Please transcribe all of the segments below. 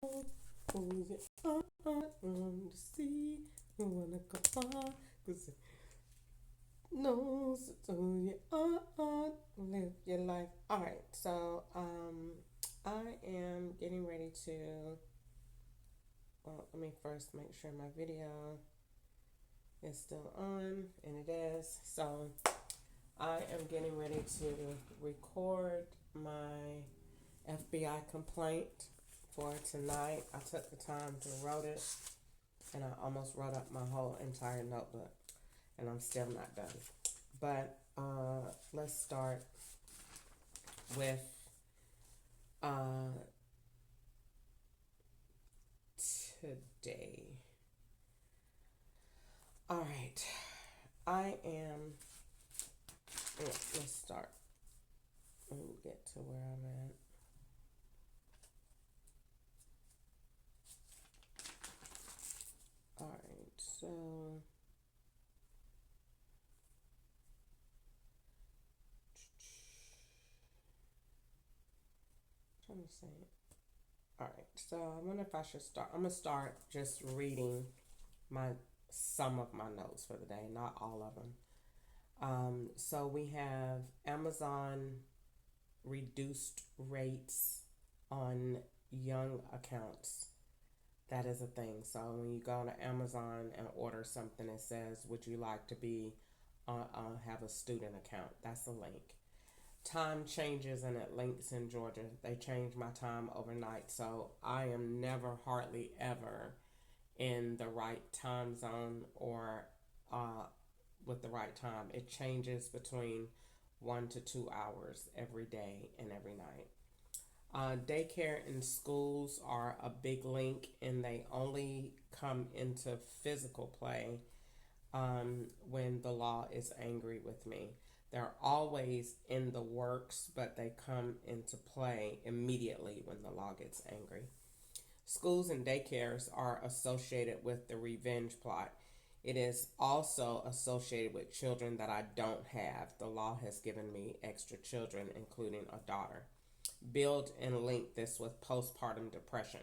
Oh yeah, I want to see you wanna come on, cause it knows it's who you are. Live your life. Alright, so I am getting ready to let me first make sure my video is still on, and it is. So I am getting ready to record my FBI complaint for tonight. I took the time to write it, and I almost wrote up my whole entire notebook, and I'm still not done. But let's start with uh, today. All right, I am. Let's start. Let me get to where I'm at. All right, so I'm trying to say it. All right, so I wonder if I should start. I'm gonna start just reading my some of my notes for the day, not all of them. So we have Amazon reduced rates on young accounts. That is a thing. So when you go to Amazon and order something, it says, "Would you like to be have a student account?" That's a link. Time changes and it links in Georgia. They change my time overnight, so I am never, hardly ever, in the right time zone or uh, with the right time. It changes between 1 to 2 hours every day and every night. Daycare and schools are a big link, and they only come into physical play when the law is angry with me. They're always in the works, but they come into play immediately when the law gets angry. Schools and daycares are associated with the revenge plot. It is also associated with children that I don't have. The law has given me extra children, including a daughter. Build and link this with postpartum depression.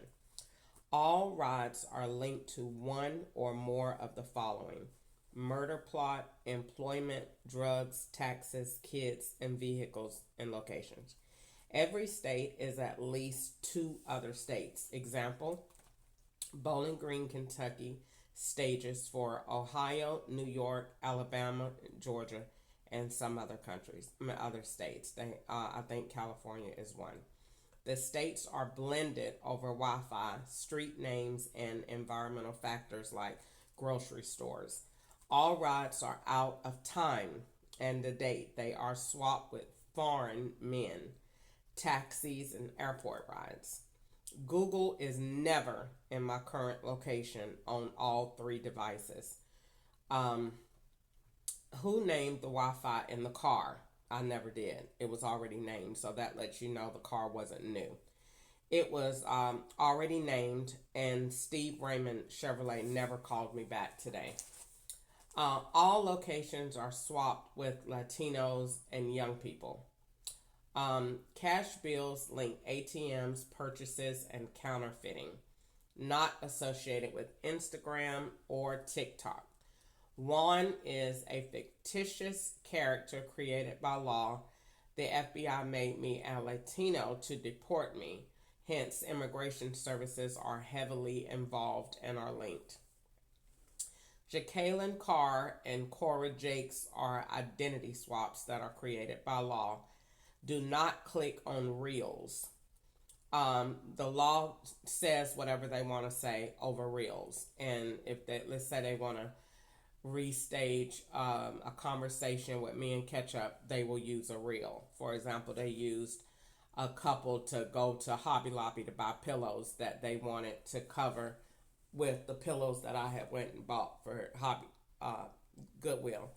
All rods are linked to one or more of the following: murder plot, employment, drugs, taxes, kids, and vehicles and locations. Every state is at least two other states. Example: Bowling Green, Kentucky stages for Ohio, New York, Alabama, Georgia, and some other countries, other states. I think California is one. The states are blended over Wi Fi, street names, and environmental factors like grocery stores. All rides are out of time and the date. They are swapped with foreign men, taxis, and airport rides. Google is never in my current location on all three devices. Um, who named the Wi Fi in the car? I never did. It was already named, so that lets you know the car wasn't new. It was already named, and Steve Raymond Chevrolet never called me back today. All locations are swapped with Latinos and young people. Cash bills link ATMs, purchases, and counterfeiting. Not associated with Instagram or TikTok. Juan is a fictitious character created by law. The FBI made me a Latino to deport me. Hence, immigration services are heavily involved and are linked. Jacqueline Carr and Cora Jakes are identity swaps that are created by law. Do not click on Reels. The law says whatever they want to say over Reels. And if they, let's say they want to restage a conversation with me and Ketchup, they will use a reel. For example, they used a couple to go to Hobby Lobby to buy pillows that they wanted to cover with the pillows that I had went and bought for Hobby Goodwill.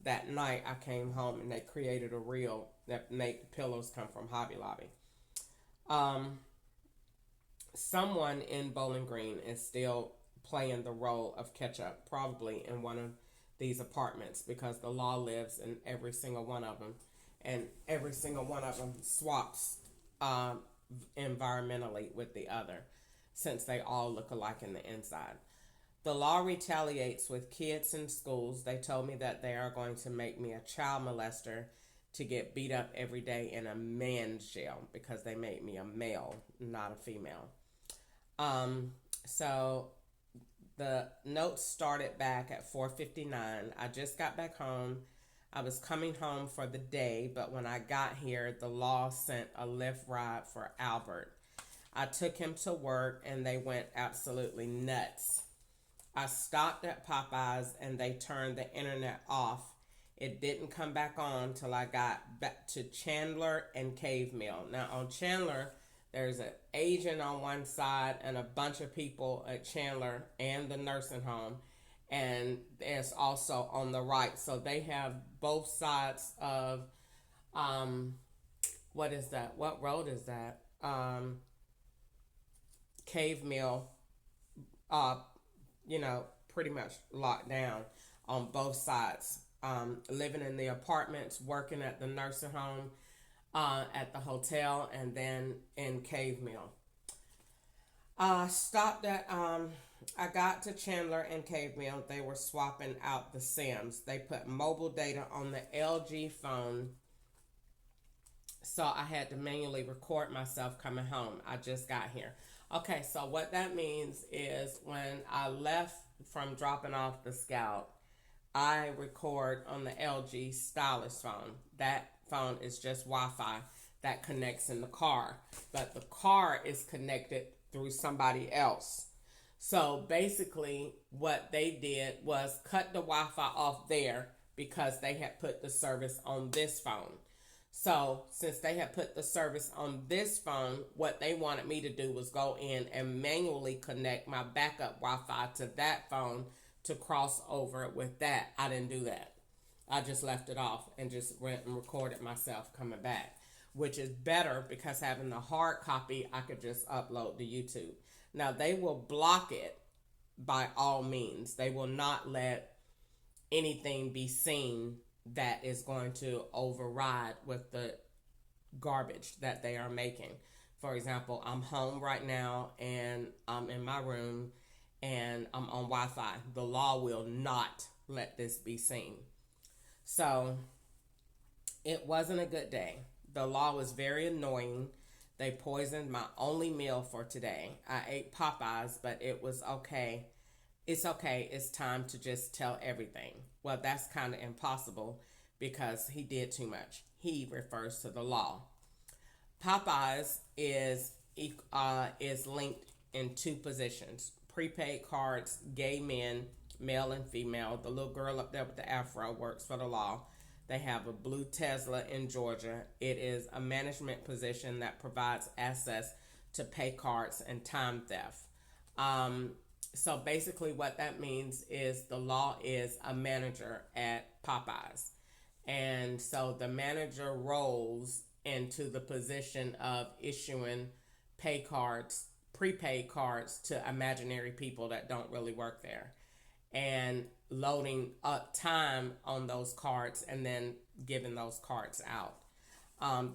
That night I came home and they created a reel that made the pillows come from Hobby Lobby. Um, Someone in Bowling Green is still playing the role of Ketchup, probably in one of these apartments, because the law lives in every single one of them, and every single one of them swaps environmentally with the other. since they all look alike in the inside. The law retaliates with kids in schools. They told me that they are going to make me a child molester to get beat up every day in a man's jail because they made me a male, not a female. So the notes started back at 4:59. I just got back home. I was coming home for the day, but when I got here, the law sent a Lyft ride for Albert. I took him to work and they went absolutely nuts. I stopped at Popeyes and they turned the internet off. It didn't come back on till I got back to Chandler and Cave Mill. Now on Chandler, there's an agent on one side and a bunch of people at Chandler and the nursing home. And there's also on the right. So they have both sides of, what is that? What road is that? Cave Mill, pretty much locked down on both sides. Living in the apartments, working at the nursing home, at the hotel, and then in Cave Mill. Stopped at, I got to Chandler and Cave Mill. They were swapping out the SIMs. They put mobile data on the LG phone, so I had to manually record myself coming home. I just got here. Okay, so what that means is when I left from dropping off the Scout, I record on the LG Stylus phone. That phone is just Wi-Fi that connects in the car, but the car is connected through somebody else. So basically what they did was cut the Wi-Fi off there because they had put the service on this phone. So since they had put the service on this phone, what they wanted me to do was go in and manually connect my backup Wi-Fi to that phone to cross over with that. I didn't do that. I just left it off and just went and recorded myself coming back, which is better because having the hard copy, I could just upload to YouTube. Now, they will block it by all means. They will not let anything be seen that is going to override with the garbage that they are making. For example, I'm home right now and I'm in my room and I'm on Wi-Fi. The law will not let this be seen. So it wasn't a good day. The law was very annoying. They poisoned my only meal for today. I ate Popeyes, but it was okay. It's okay. It's time to just tell everything. Well, that's kind of impossible because he did too much. He refers to the law. Popeyes is linked in two positions: prepaid cards, gay men, male and female. The little girl up there with the afro works for the law. They have a blue Tesla in Georgia. It is a management position that provides access to pay cards and time theft. So basically what that means is the law is a manager at Popeyes. And so the manager rolls into the position of issuing pay cards, prepaid cards to imaginary people that don't really work there, and loading up time on those cards and then giving those cards out.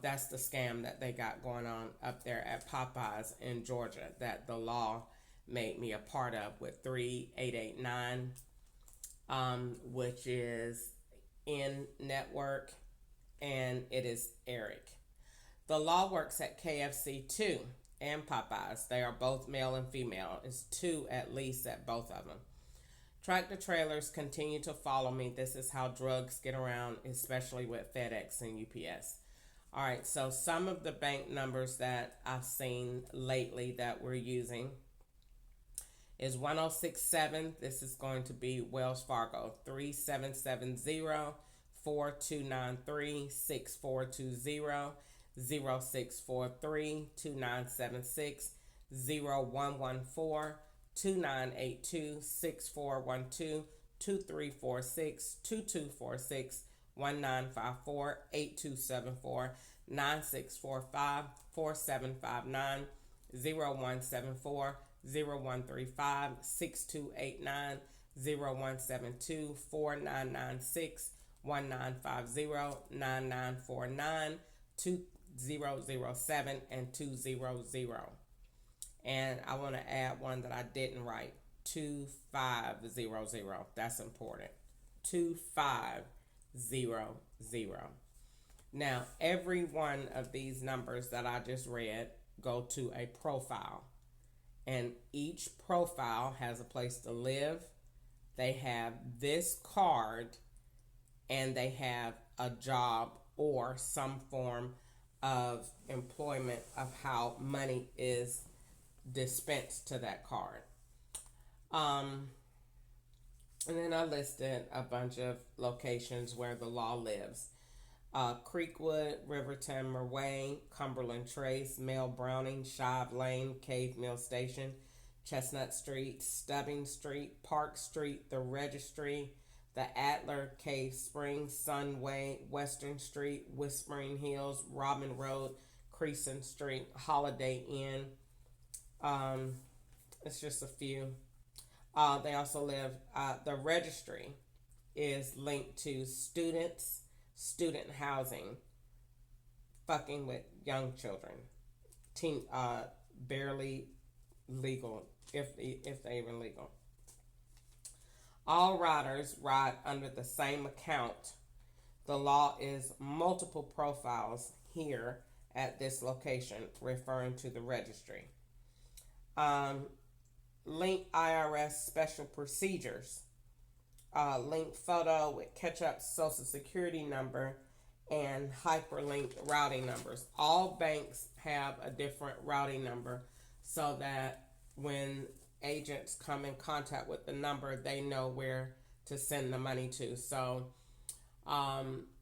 That's the scam that they got going on up there at Popeyes in Georgia that the law made me a part of with 3889, which is in network, and it is Eric. The law works at KFC too and Popeyes. They are both male and female. It's two at least at both of them. Tractor trailers continue to follow me. This is how drugs get around, especially with FedEx and UPS. All right, so some of the bank numbers that I've seen lately that we're using is 1067. This is going to be Wells Fargo, 3770-4293-6420, 0643-2976, 0114-2982-6412, 2346-2246, 1954-8274, 9645-4759, 0174 0135 6289, 0172 4996, 1950 9949, 2007, and 200. And I want to add one that I didn't write, 2500. That's important. 2500. Now, every one of these numbers that I just read go to a profile, and each profile has a place to live. They have this card, and they have a job or some form of employment of how money is dispensed to that card. And then I listed a bunch of locations where the law lives. Creekwood, Riverton, Merway, Cumberland Trace, Mel Browning, Shive Lane, Cave Mill Station, Chestnut Street, Stubbing Street, Park Street, the Registry, the Adler, Cave Springs, Sunway, Western Street, Whispering Hills, Robin Road, Crescent Street, Holiday Inn. It's just a few. They also live, the registry is linked to students, student housing, fucking with young children, barely legal, if they even legal. All riders ride under the same account. The law is multiple profiles here at this location, referring to the registry. Link IRS special procedures. Link photo with catch-up social security number and hyperlinked routing numbers. All banks have a different routing number so that when agents come in contact with the number, they know where to send the money to. So,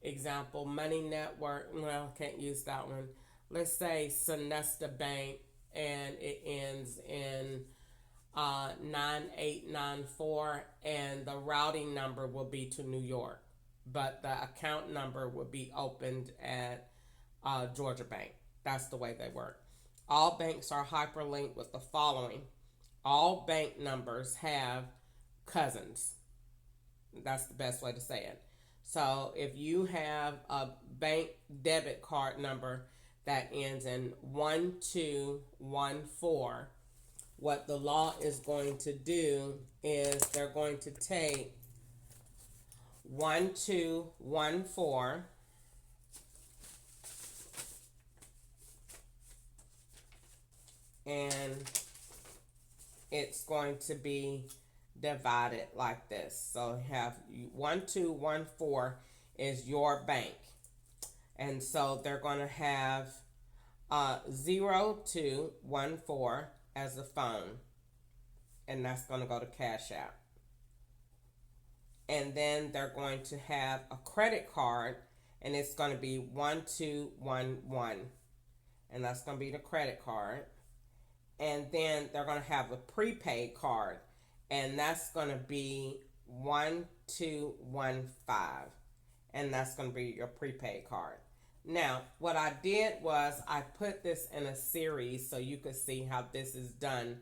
example, Money Network, well, can't use that one. Let's say Sonesta Bank, and it ends in 9894, and the routing number will be to New York, but the account number will be opened at Georgia Bank. That's the way they work. All banks are hyperlinked with the following. All bank numbers have cousins. That's the best way to say it. So if you have a bank debit card number that ends in 1214, what the law is going to do is they're going to take 1214 and it's going to be divided like this. So have 1214 is your bank, and so they're going to have 0214 as the phone, and that's going to go to Cash App. And then they're going to have a credit card, and it's going to be 1211, and that's going to be the credit card. And then they're going to have a prepaid card, and that's going to be 1215, and that's going to be your prepaid card. Now, what I did was I put this in a series so you could see how this is done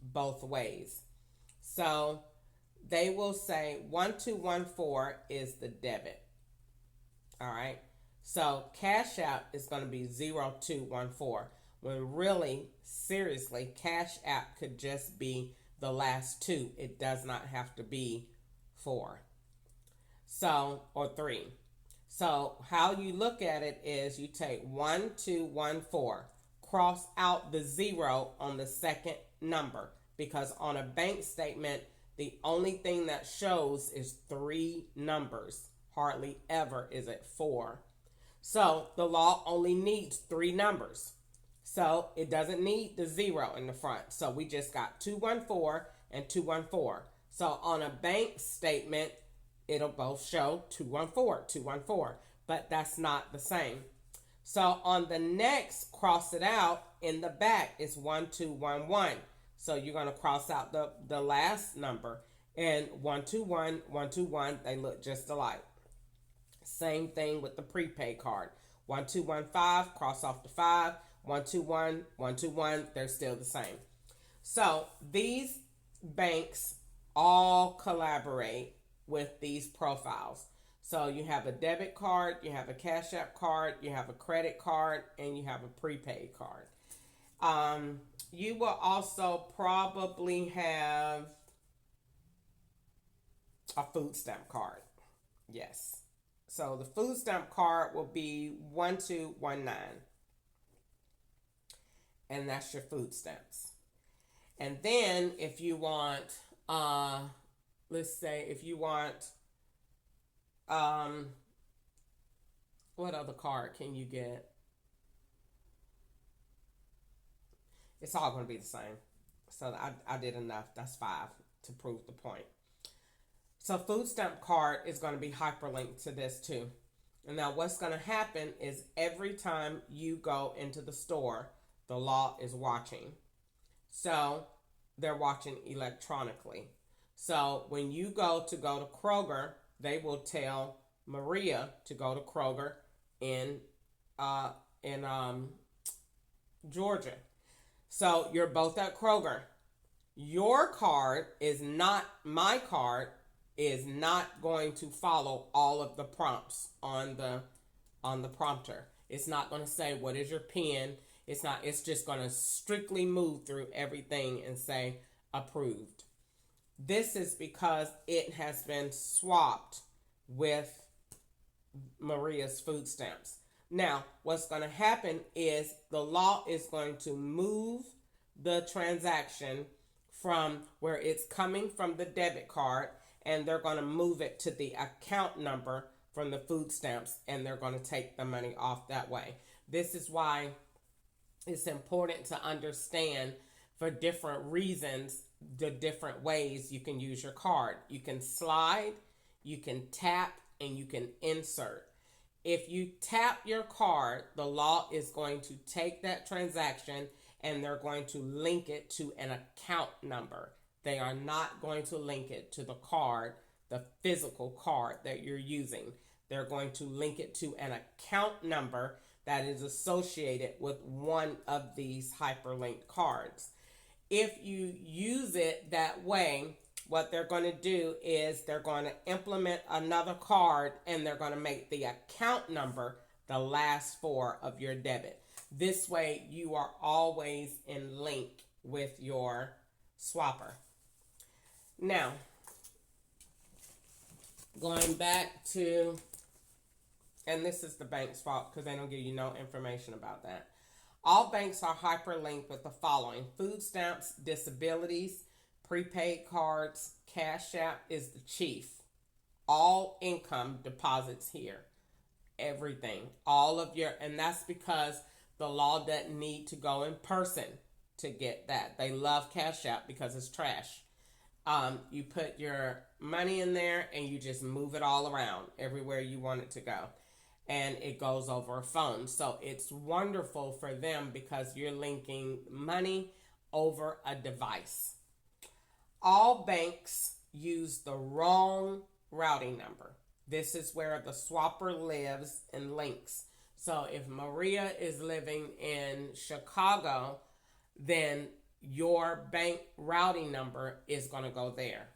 both ways. So they will say 1214 is the debit. All right. So Cash App is going to be 0214, when really, seriously, Cash App could just be the last two. It does not have to be 4. So, or 3. So how you look at it is you take 1214, cross out the 0 on the second number, because on a bank statement, the only thing that shows is 3 numbers. Hardly ever is it 4. So the law only needs 3 numbers. So it doesn't need the 0 in the front. So we just got 214 and 214. So on a bank statement, it'll both show 214, 214, but that's not the same. So on the next, cross it out, in the back is 1211. So you're going to cross out the last number, and 121, 121, they look just alike. Same thing with the prepaid card. 1215, cross off the 5, 121, 121, they're still the same. So these banks all collaborate with these profiles. So you have a debit card, you have a Cash App card, you have a credit card, and you have a prepaid card. You will also probably have a food stamp card. Yes. So the food stamp card will be 1219, and that's your food stamps. And then if you want, uh, let's say if you want, um, what other card can you get? It's all going to be the same. So I did enough. That's 5 to prove the point. So food stamp card is going to be hyperlinked to this too. And now what's going to happen is every time you go into the store, the law is watching. So they're watching electronically. So when you go to Kroger, they will tell Maria to go to Kroger in uh, in Georgia. So you're both at Kroger. Your card is not, my card is not going to follow all of the prompts on the prompter. It's not going to say what is your PIN. It's not. It's just going to strictly move through everything and say approved. This is because it has been swapped with Maria's food stamps. Now, what's going to happen is the law is going to move the transaction from where it's coming from the debit card, and they're going to move it to the account number from the food stamps, and they're going to take the money off that way. This is why it's important to understand, for different reasons, the different ways you can use your card. You can slide, you can tap, and you can insert. If you tap your card, the law is going to take that transaction and they're going to link it to an account number. They are not going to link it to the card, the physical card that you're using. They're going to link it to an account number that is associated with one of these hyperlinked cards. If you use it that way, what they're going to do is they're going to implement another card, and they're going to make the account number the last 4 of your debit. This way you are always in link with your swapper. Now, going back to, and this is the bank's fault because they don't give you no information about that. All banks are hyperlinked with the following: food stamps, disabilities, prepaid cards, Cash App is the chief. All income deposits here. Everything. All of your, and that's because the law doesn't need to go in person to get that. They love Cash App because it's trash. You put your money in there and you just move it all around everywhere you want it to go. And it goes over a phone. So it's wonderful for them because you're linking money over a device. All banks use the wrong routing number. This is where the swapper lives and links. So if Maria is living in Chicago, then your bank routing number is going to go there.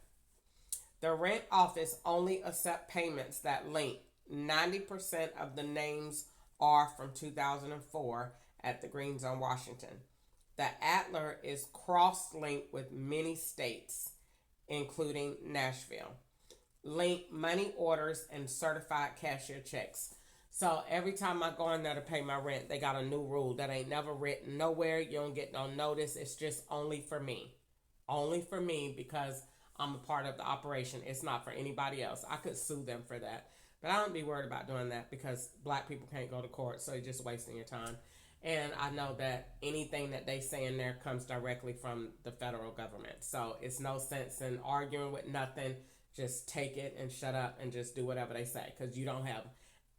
The rent office only accept payments that link. 90% of the names are from 2004 at the Green Zone, Washington. The Atler is cross-linked with many states, including Nashville. Link money orders and certified cashier checks. So every time I go in there to pay my rent, they got a new rule that ain't never written nowhere. You don't get no notice. It's just only for me. Only for me because I'm a part of the operation. It's not for anybody else. I could sue them for that. But I don't be worried about doing that because black people can't go to court, so you're just wasting your time. And I know that anything that they say in there comes directly from the federal government. So it's no sense in arguing with nothing. Just take it and shut up and just do whatever they say because you don't have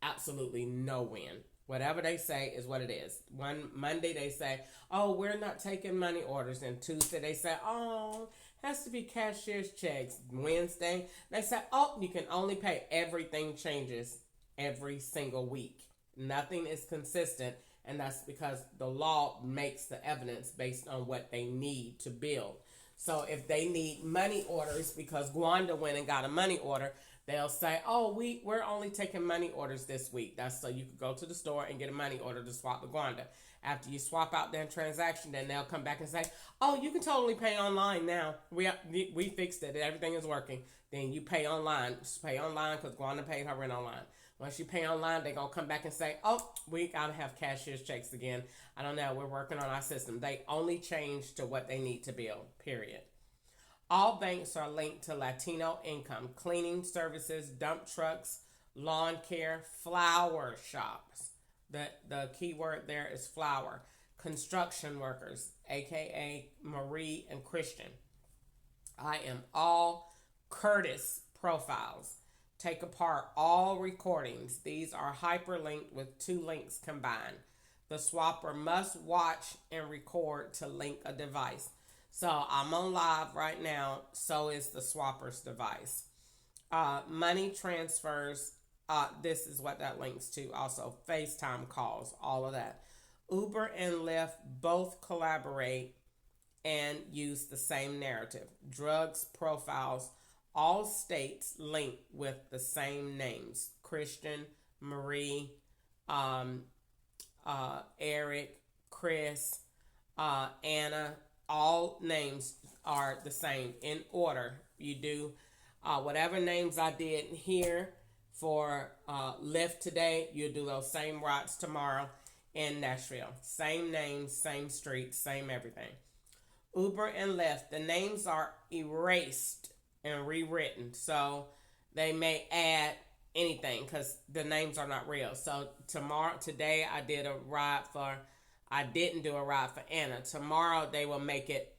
absolutely no win. Whatever they say is what it is. One Monday they say, oh, we're not taking money orders. And Tuesday they say, oh, has to be cashier's checks. Wednesday they say, oh, you can only pay. Everything changes every single week. Nothing is consistent. And that's because the law makes the evidence based on what they need to build. So if they need money orders because Gwanda went and got a money order, they'll say, oh, we're only taking money orders this week. That's so you could go to the store and get a money order to swap with Gwanda. After you swap out their transaction, then they'll come back and say, "Oh, you can totally pay online now. We fixed it. Everything is working." Then you pay online. Just pay online because Gwanda paid her rent online. Once you pay online, they're going to come back and say, "Oh, we got to have cashier's checks again. I don't know. We're working on our system." They only change to what they need to build, period. All banks are linked to Latino income, cleaning services, dump trucks, lawn care, flower shops. The key word there is flower. Construction workers, aka Marie and Christian. I am all Curtis profiles. Take apart all recordings. These are hyperlinked with 2 links combined. The swapper must watch and record to link a device. So I'm on live right now. So is the swapper's device. Money transfers. This is what that links to. Also, FaceTime calls, all of that. Uber and Lyft both collaborate and use the same narrative. Drugs profiles, all states linked with the same names. Christian, Marie, Eric, Chris, Anna. All names are the same in order. You do whatever names I did here for Lyft today, you'll do those same routes tomorrow in Nashville. Same names, same streets, same everything. Uber and Lyft, the names are erased and rewritten. So they may add anything because the names are not real. So today I didn't do a ride for Anna. Tomorrow they will make it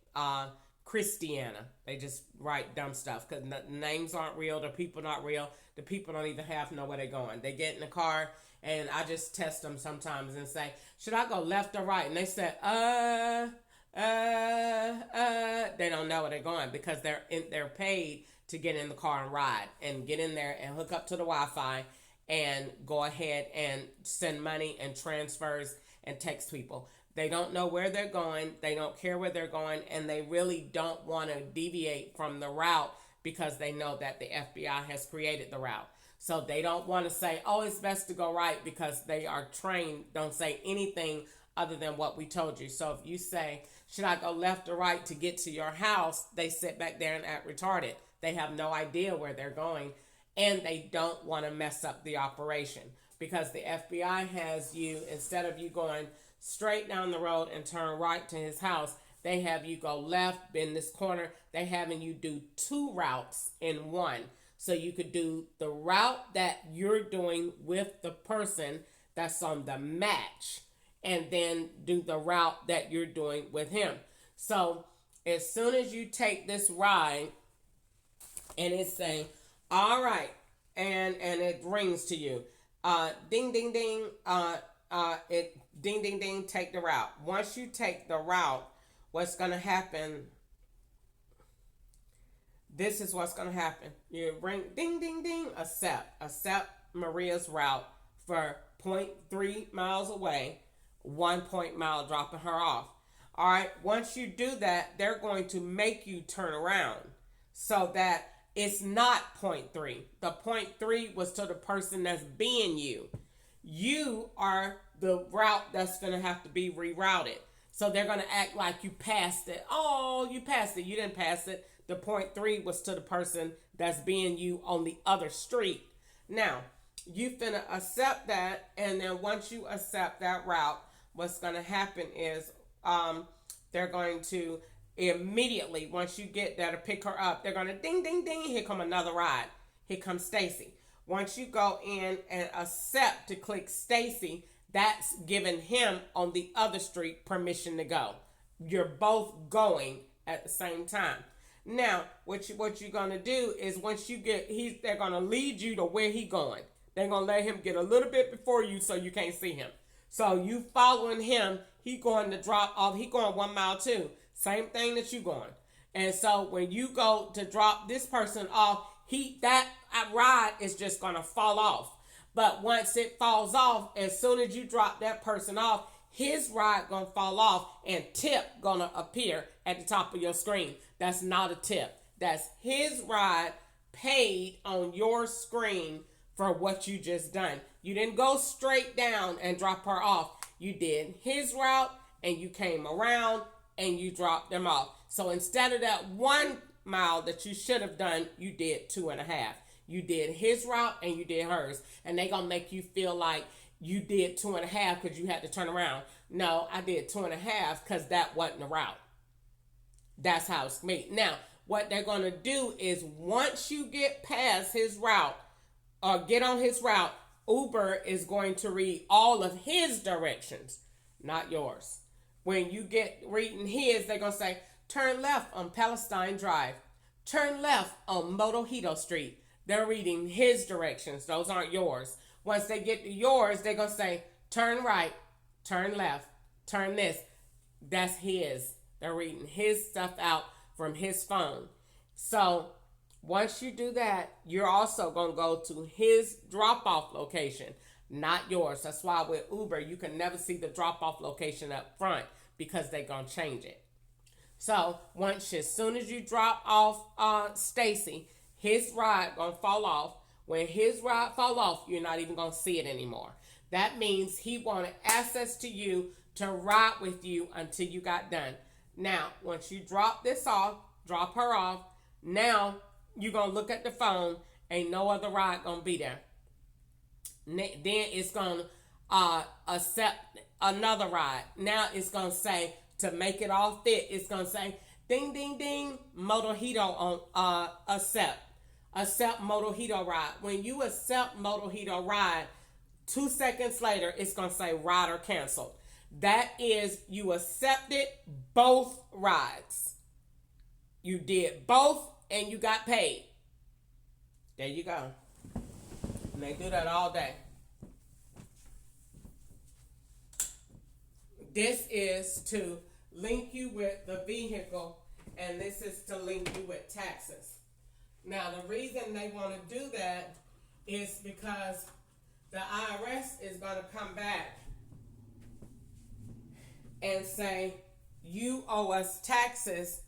Christiana. They just write dumb stuff because the names aren't real. The people not real. The people don't even know where they're going. They get in the car and I just test them sometimes and say, "Should I go left or right?" And they say, They don't know where they're going because they're paid to get in the car and ride and get in there and hook up to the Wi-Fi and go ahead and send money and transfers and text people. They don't know where they're going. They don't care where they're going. And they really don't want to deviate from the route because they know that the FBI has created the route. So they don't want to say, "Oh, it's best to go right," because they are trained. Don't say anything other than what we told you. So if you say, "Should I go left or right to get to your house?" they sit back there and act retarded. They have no idea where they're going. And they don't want to mess up the operation because the FBI has you, instead of you going straight down the road and turn right to his house, they have you go left, bend this corner. They having you do 2 routes in one. So you could do the route that you're doing with the person that's on the match and then do the route that you're doing with him. So as soon as you take this ride and it's saying, "All right," and it rings to you, ding, ding, ding, it ding, ding, ding, take the route. Once you take the route, what's going to happen? This is what's going to happen. You ring, ding, ding, ding, accept Maria's route for 0.3 miles away, 1 mile dropping her off. All right. Once you do that, they're going to make you turn around so that it's not 0.3. The 0.3 was to the person that's being you. You are the route that's going to have to be rerouted. So they're going to act like you passed it. "Oh, you passed it." You didn't pass it. The 0.3 was to the person that's being you on the other street. Now, you finna accept that. And then once you accept that route, what's going to happen is they're going to immediately, once you get there to pick her up, they're going to ding, ding, ding. Here come another ride. Here comes Stacy. Once you go in and accept to click Stacy, that's giving him on the other street permission to go. You're both going at the same time. Now, what you're going to do is once you get, they're going to lead you to where he's going. They're going to let him get a little bit before you so you can't see him. So you following him, he going to drop off. He going 1 mile too. Same thing that you going. And so when you go to drop this person off, that ride is just going to fall off. But once it falls off, as soon as you drop that person off, his ride going to fall off and tip going to appear at the top of your screen. That's not a tip. That's his ride paid on your screen for what you just done. You didn't go straight down and drop her off. You did his route and you came around and you dropped them off. So instead of that 1 mile that you should have done, you did 2.5. You did his route and you did hers. And they gonna make you feel like you did 2.5 because you had to turn around. No, I did 2.5 because that wasn't the route. That's how it's made. Now, what they're gonna do is once you get past his route or get on his route, Uber is going to read all of his directions, not yours. When you get reading his, they're gonna say, turn left on Palestine Drive. Turn left on Motojito Street. They're reading his directions. Those aren't yours. Once they get to yours, they're going to say, turn right, turn left, turn this. That's his. They're reading his stuff out from his phone. So once you do that, you're also going to go to his drop-off location, not yours. That's why with Uber, you can never see the drop-off location up front because they're going to change it. So as soon as you drop off Stacy, his ride gonna fall off. When his ride fall off, you're not even gonna see it anymore. That means he wanted access to you to ride with you until you got done. Now, once you drop her off, now you're gonna look at the phone, ain't no other ride gonna be there. Then it's gonna accept another ride. Now it's gonna say, to make it all fit, it's gonna say, ding, ding, ding, Motojito on accept Motojito ride. When you accept Motojito ride, 2 seconds later, it's gonna say rider canceled. That is, you accepted both rides. You did both and you got paid. There you go. And they do that all day. This is to link you with the vehicle, and this is to link you with taxes. Now, the reason they want to do that is because the IRS is going to come back and say, you owe us taxes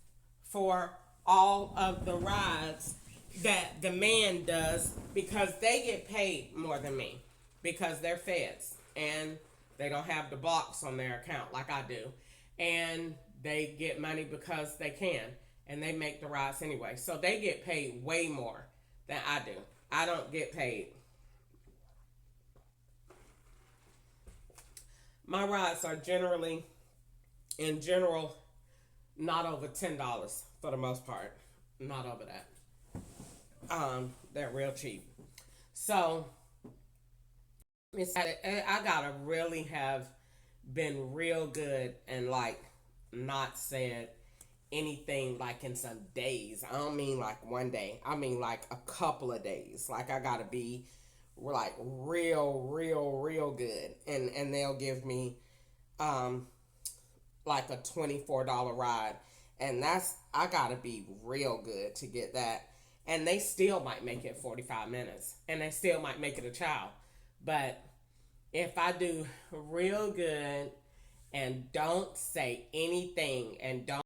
for all of the rides that the man does, because they get paid more than me because they're feds and they don't have the box on their account like I do. And they get money because they can. And they make the rides anyway. So they get paid way more than I do. I don't get paid. My rides are in general, not over $10 for the most part. Not over that. They're real cheap. So I gotta really have been real good and like not said anything like in some days. I don't mean like one day. I mean like a couple of days. Like I gotta be like real good. And they'll give me like a $24 ride. And I gotta be real good to get that. And they still might make it 45 minutes. And they still might make it a child. But if I do real good and don't say anything and don't